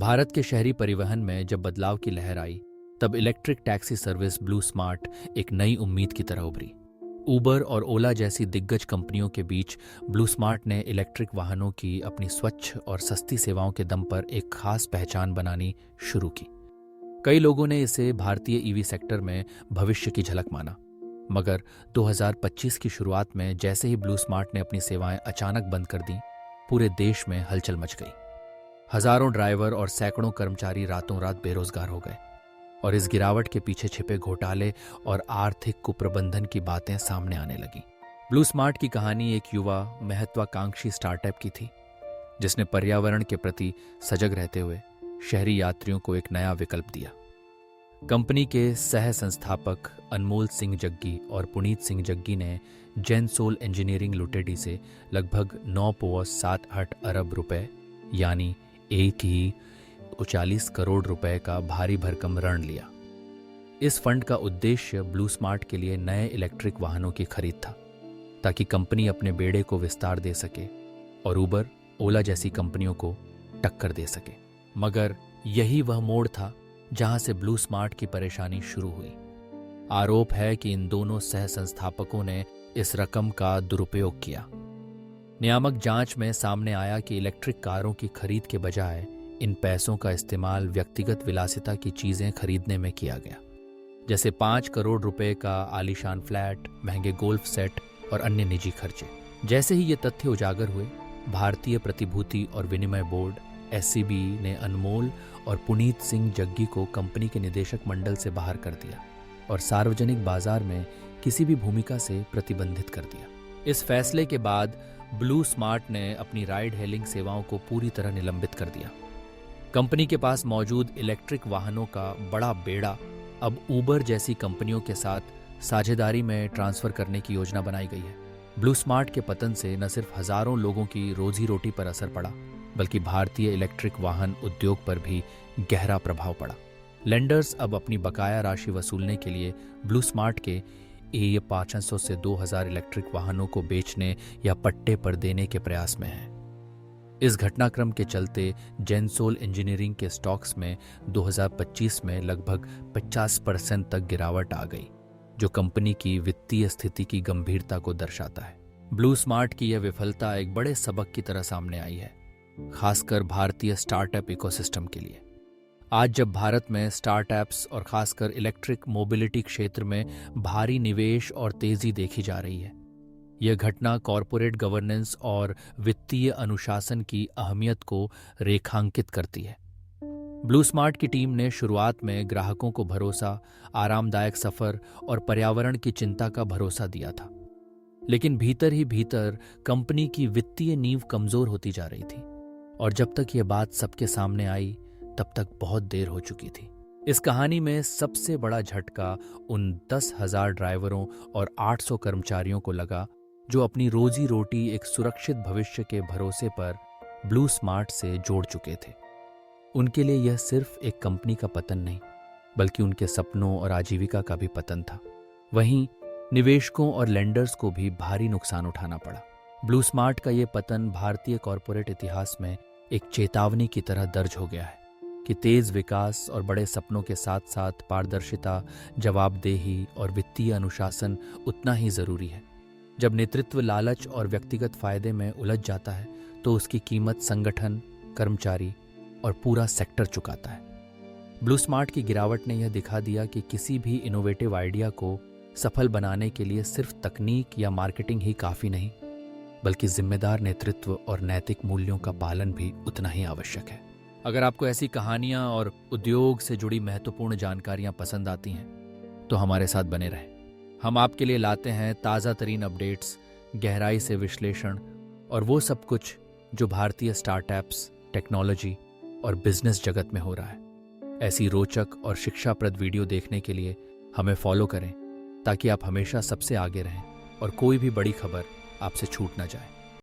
भारत के शहरी परिवहन में जब बदलाव की लहर आई, तब electric taxi service blue smart एक नई उम्मीद की तरह उभरी। उबर और ओला जैसी दिग्गज कंपनियों के बीच ब्लू स्मार्ट ने इलेक्ट्रिक वाहनों की अपनी स्वच्छ और सस्ती सेवाओं के दम पर एक खास पहचान बनानी शुरू की। कई लोगों ने इसे भारतीय ईवी सेक्टर में भविष्य की झलक माना, मगर 2025 की शुरुआत में जैसे ही ब्लू स्मार्ट ने अपनी सेवाएं अचानक बंद कर दी, पूरे देश में हलचल मच गई। हजारों ड्राइवर और सैकड़ों कर्मचारी रातों रात बेरोजगार हो गए और इस गिरावट के पीछे छिपे घोटाले और आर्थिक कुप्रबंधन की बातें सामने आने लगी। ब्लू स्मार्ट की कहानी एक युवा महत्वाकांक्षी स्टार्टअप की थी, जिसने पर्यावरण के प्रति सजग रहते हुए शहरी यात्रियों को एक नया विकल्प दिया। कंपनी के सह संस्थापक अनमोल सिंह जग्गी और पुनीत सिंह जग्गी ने जेनसोल इंजीनियरिंग लिमिटेड से लगभग 9.78 अरब रुपए यानी एक ही 39 करोड़ रुपए का भारी भरकम ऋण लिया। इस फंड का उद्देश्य ब्लू स्मार्ट के लिए नए इलेक्ट्रिक वाहनों की खरीद था, ताकि कंपनी अपने बेड़े को विस्तार दे सके और उबर, ओला जैसी कंपनियों को टक्कर दे सके। मगर यही वह मोड़ था जहां से ब्लू स्मार्ट की परेशानी शुरू हुई। आरोप है कि इन दोनों सह संस्थापकों ने इस रकम का दुरुपयोग किया। नियामक जांच में सामने आया कि इलेक्ट्रिक कारों की खरीद के बजाय इन पैसों का इस्तेमाल व्यक्तिगत विलासिता की चीजें खरीदने में किया गया, जैसे 5 करोड़ रुपए का आलीशान फ्लैट, महंगे गोल्फ सेट और अन्य निजी खर्चे। जैसे ही ये तथ्य उजागर हुए, भारतीय प्रतिभूति और विनिमय बोर्ड SCB ने अनमोल और पुनीत सिंह जग्गी को कंपनी के निदेशक मंडल से बाहर कर दिया और सार्वजनिक बाजार में किसी भी भूमिका से प्रतिबंधित कर दिया। इस फैसले के बाद ब्लू स्मार्ट ने अपनी राइड हेलिंग सेवाओं को पूरी तरह निलंबित कर दिया। कंपनी के पास मौजूद इलेक्ट्रिक वाहनों का बड़ा बेड़ा अब उबर जैसी कंपनियों के साथ साझेदारी में ट्रांसफर करने की योजना बनाई गई है। ब्लू स्मार्ट के पतन से न सिर्फ हजारों लोगों की रोजी रोटी पर असर पड़ा, बल्कि भारतीय इलेक्ट्रिक वाहन उद्योग पर भी गहरा प्रभाव पड़ा। लेंडर्स अब अपनी बकाया राशि वसूलने के लिए ब्लू स्मार्ट के 500 से 2000 इलेक्ट्रिक वाहनों को बेचने या पट्टे पर देने के प्रयास में हैं। इस घटनाक्रम के चलते जेनसोल इंजीनियरिंग के स्टॉक्स में 2025 में लगभग 50% तक गिरावट आ गई, जो कंपनी की वित्तीय स्थिति की गंभीरता को दर्शाता है। ब्लू स्मार्ट की यह विफलता एक बड़े सबक की तरह सामने आई है, खासकर भारतीय स्टार्टअप इकोसिस्टम के लिए। आज जब भारत में स्टार्टअप्स और खासकर इलेक्ट्रिक मोबिलिटी क्षेत्र में भारी निवेश और तेजी देखी जा रही है, यह घटना कॉरपोरेट गवर्नेंस और वित्तीय अनुशासन की अहमियत को रेखांकित करती है। ब्लू स्मार्ट की टीम ने शुरुआत में ग्राहकों को भरोसा, आरामदायक सफर और पर्यावरण की चिंता का भरोसा दिया था, लेकिन भीतर ही भीतर कंपनी की वित्तीय नींव कमजोर होती जा रही थी और जब तक यह बात सबके सामने आई, तब तक बहुत देर हो चुकी थी। इस कहानी में सबसे बड़ा झटका उन 10,000 ड्राइवरों और 800 कर्मचारियों को लगा जो अपनी रोजी रोटी एक सुरक्षित भविष्य के भरोसे पर ब्लू स्मार्ट से जोड़ चुके थे। उनके लिए यह सिर्फ एक कंपनी का पतन नहीं, बल्कि उनके सपनों और आजीविका का भी पतन था। वहीं निवेशकों और लेंडर्स को भी भारी नुकसान उठाना पड़ा। ब्लू स्मार्ट का यह पतन भारतीय कॉरपोरेट इतिहास में एक चेतावनी की तरह दर्ज हो गया है कि तेज विकास और बड़े सपनों के साथ साथ पारदर्शिता, जवाबदेही और वित्तीय अनुशासन उतना ही जरूरी है। जब नेतृत्व लालच और व्यक्तिगत फायदे में उलझ जाता है, तो उसकी कीमत संगठन, कर्मचारी और पूरा सेक्टर चुकाता है। ब्लू स्मार्ट की गिरावट ने यह दिखा दिया कि किसी भी इनोवेटिव आइडिया को सफल बनाने के लिए सिर्फ तकनीक या मार्केटिंग ही काफी नहीं, बल्कि जिम्मेदार नेतृत्व और नैतिक मूल्यों का पालन भी उतना ही आवश्यक है। अगर आपको ऐसी कहानियां और उद्योग से जुड़ी महत्वपूर्ण जानकारियां पसंद आती हैं, तो हमारे साथ बने रहें। हम आपके लिए लाते हैं ताज़ा तरीन अपडेट्स, गहराई से विश्लेषण और वो सब कुछ जो भारतीय स्टार्टअप्स, टेक्नोलॉजी और बिजनेस जगत में हो रहा है। ऐसी रोचक और शिक्षाप्रद वीडियो देखने के लिए हमें फॉलो करें, ताकि आप हमेशा सबसे आगे रहें और कोई भी बड़ी खबर आपसे छूट ना जाए।